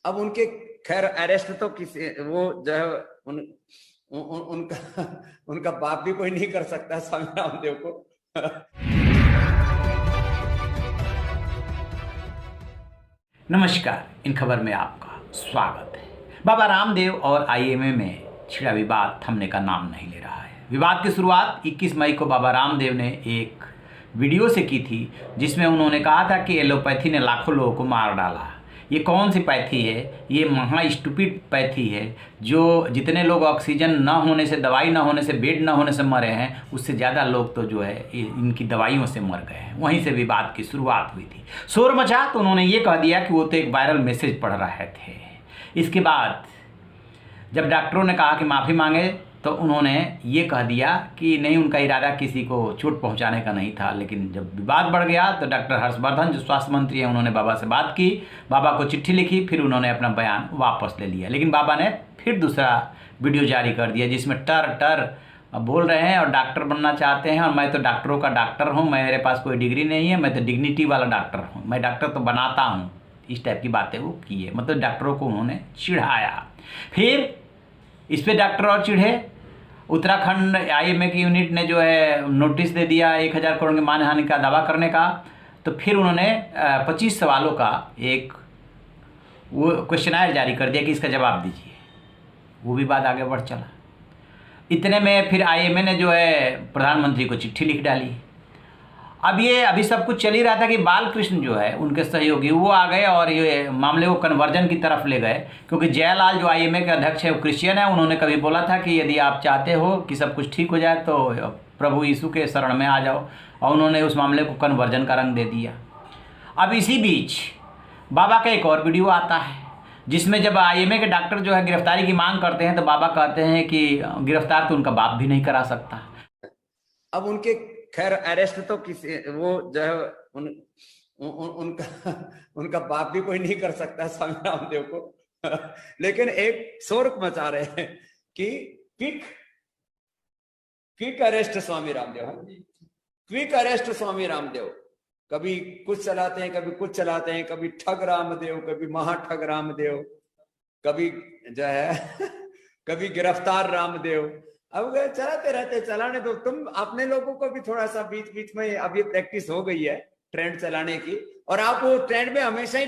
अब उनके खैर अरेस्ट तो किसी वो जो है उनका उनका बाप भी कोई नहीं कर सकता स्वामी रामदेव को। नमस्कार, इन खबर में आपका स्वागत है। बाबा रामदेव और आईएमए में छिड़ा विवाद थमने का नाम नहीं ले रहा है। विवाद की शुरुआत 21 मई को बाबा रामदेव ने एक वीडियो से की थी, जिसमें उन्होंने कहा था कि एलोपैथी ने लाखों लोगों को मार डाला। ये कौन सी पैथी है? ये महा स्टूपिड पैथी है, जो जितने लोग ऑक्सीजन न होने से, दवाई न होने से, बेड न होने से मरे हैं, उससे ज़्यादा लोग तो जो है इनकी दवाइयों से मर गए हैं। वहीं से विवाद की शुरुआत हुई थी। शोर मचा तो उन्होंने ये कह दिया कि वो तो एक वायरल मैसेज पढ़ रहे थे। इसके बाद जब डॉक्टरों ने कहा कि माफ़ी मांगे तो उन्होंने ये कह दिया कि नहीं, उनका इरादा किसी को चोट पहुंचाने का नहीं था। लेकिन जब विवाद बढ़ गया तो डॉक्टर हर्षवर्धन, जो स्वास्थ्य मंत्री हैं, उन्होंने बाबा से बात की, बाबा को चिट्ठी लिखी, फिर उन्होंने अपना बयान वापस ले लिया। लेकिन बाबा ने फिर दूसरा वीडियो जारी कर दिया, जिसमें टर बोल रहे हैं और डॉक्टर बनना चाहते हैं, और मैं तो डॉक्टरों का डॉक्टर हूँ, मेरे पास कोई डिग्री नहीं है, मैं तो डिग्निटी वाला डॉक्टर हूँ, मैं डॉक्टर तो बनाता हूँ। इस टाइप की बातें वो किए, मतलब डॉक्टरों को उन्होंने चिढ़ाया। फिर इस पर डॉक्टर और चिढ़े। उत्तराखंड आईएमए की यूनिट ने जो है नोटिस दे दिया 1000 करोड़ की मानहानि का दावा करने का। तो फिर उन्होंने 25 सवालों का एक वो क्वेश्चनायर जारी कर दिया कि इसका जवाब दीजिए। वो भी बात आगे बढ़ चला। इतने में फिर आईएमए ने जो है प्रधानमंत्री को चिट्ठी लिख डाली। अब ये अभी सब कुछ चल ही रहा था कि बालकृष्ण जो है उनके सहयोगी वो आ गए और ये मामले को कन्वर्जन की तरफ ले गए, क्योंकि जयलाल जो आईएमए के अध्यक्ष है वो क्रिश्चियन है। उन्होंने कभी बोला था कि यदि आप चाहते हो कि सब कुछ ठीक हो जाए तो प्रभु यीशु के शरण में आ जाओ, और उन्होंने उस मामले को कन्वर्जन का रंग दे दिया। अब इसी बीच बाबा का एक और वीडियो आता है, जिसमें जब आईएमए के डॉक्टर जो है गिरफ्तारी की मांग करते हैं तो बाबा कहते हैं कि गिरफ्तार तो उनका बाप भी नहीं करा सकता। अब उनके खैर अरेस्ट तो किसी वो जो है उनका बाप भी कोई नहीं कर सकता स्वामी रामदेव को। लेकिन एक शोर मचा रहे हैं कि quick arrest Swami Ramdev, quick arrest Swami Ramdev. कभी कुछ चलाते हैं, कभी कुछ चलाते हैं, कभी ठग रामदेव, कभी महाठग रामदेव, कभी जो है कभी गिरफ्तार रामदेव। अब चलाते रहते, चलाने दो। तुम अपने लोगों को भी थोड़ा सा बीच बीच में अभी प्रैक्टिस हो गई है ट्रेंड चलाने की, और आप वो ट्रेंड में हमेशा ही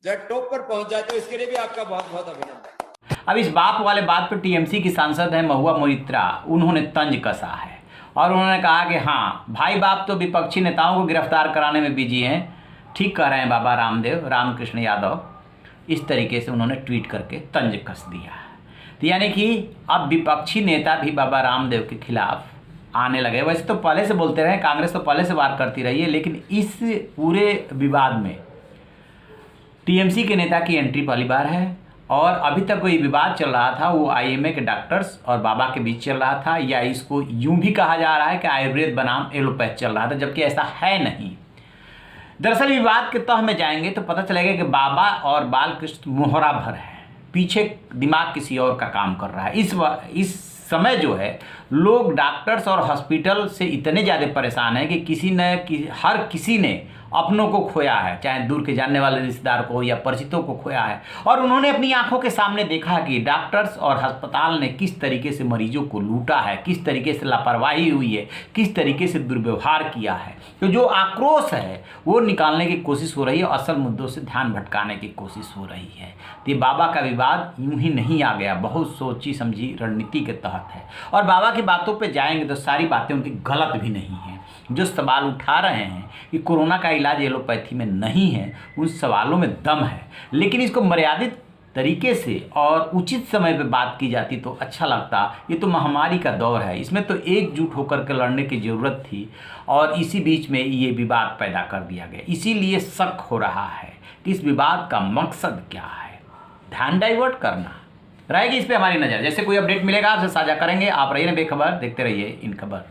टॉप पर पहुंच जाते हो। इसके लिए भी आपका बहुत बहुत अभिनंदन। अब इस बाप वाले बात पर टीएमसी की सांसद है महुआ मोइत्रा, उन्होंने तंज कसा है और उन्होंने कहा कि हाँ भाई बाप तो विपक्षी नेताओं को गिरफ्तार कराने में बिजी हैं। ठीक कह रहे हैं बाबा रामदेव, रामकृष्ण यादव। इस तरीके से उन्होंने ट्वीट करके तंज कस दिया। तो यानी कि अब विपक्षी नेता भी बाबा रामदेव के खिलाफ आने लगे। वैसे तो पहले से बोलते रहे, कांग्रेस तो पहले से वार करती रही है, लेकिन इस पूरे विवाद में टीएमसी के नेता की एंट्री पहली बार है। और अभी तक कोई विवाद चल रहा था वो आईएमए के डॉक्टर्स और बाबा के बीच चल रहा था, या इसको यूं भी कहा जा रहा है कि आयुर्वेद बनाम एलोपैथ चल रहा था, जबकि ऐसा है नहीं। दरअसल विवाद के तह में जाएंगे तो पता चलेगा कि बाबा और बालकृष्ण मोहरा भर है, पीछे दिमाग किसी और का काम कर रहा है। इस समय जो है लोग डॉक्टर्स और हॉस्पिटल से इतने ज़्यादा परेशान हैं कि हर किसी ने अपनों को खोया है, चाहे दूर के जानने वाले रिश्तेदार को या परिचितों को खोया है। और उन्होंने अपनी आंखों के सामने देखा कि डॉक्टर्स और अस्पताल ने किस तरीके से मरीजों को लूटा है, किस तरीके से लापरवाही हुई है, किस तरीके से दुर्व्यवहार किया है। तो जो आक्रोश है वो निकालने की कोशिश हो रही है, असल मुद्दों से ध्यान भटकाने की कोशिश हो रही है। तो ये बाबा का विवाद यूं ही नहीं आ गया, बहुत सोची समझी रणनीति के तहत है। और बाबा की बातों पे जाएंगे तो सारी बातें उनकी गलत भी नहीं हैं। जो सवाल उठा रहे हैं कि कोरोना का इलाज एलोपैथी में नहीं है, उन सवालों में दम है, लेकिन इसको मर्यादित तरीके से और उचित समय पे बात की जाती तो अच्छा लगता। ये तो महामारी का दौर है, इसमें तो एकजुट होकर के लड़ने की ज़रूरत थी, और इसी बीच में ये विवाद पैदा कर दिया गया। इसीलिए शक हो रहा है कि इस विवाद का मकसद क्या है। ध्यान डाइवर्ट करना रहेगी इस पर हमारी नज़र। जैसे कोई अपडेट मिलेगा आपसे साझा करेंगे। आप रहिए बेखबर, देखते रहिए इन खबर।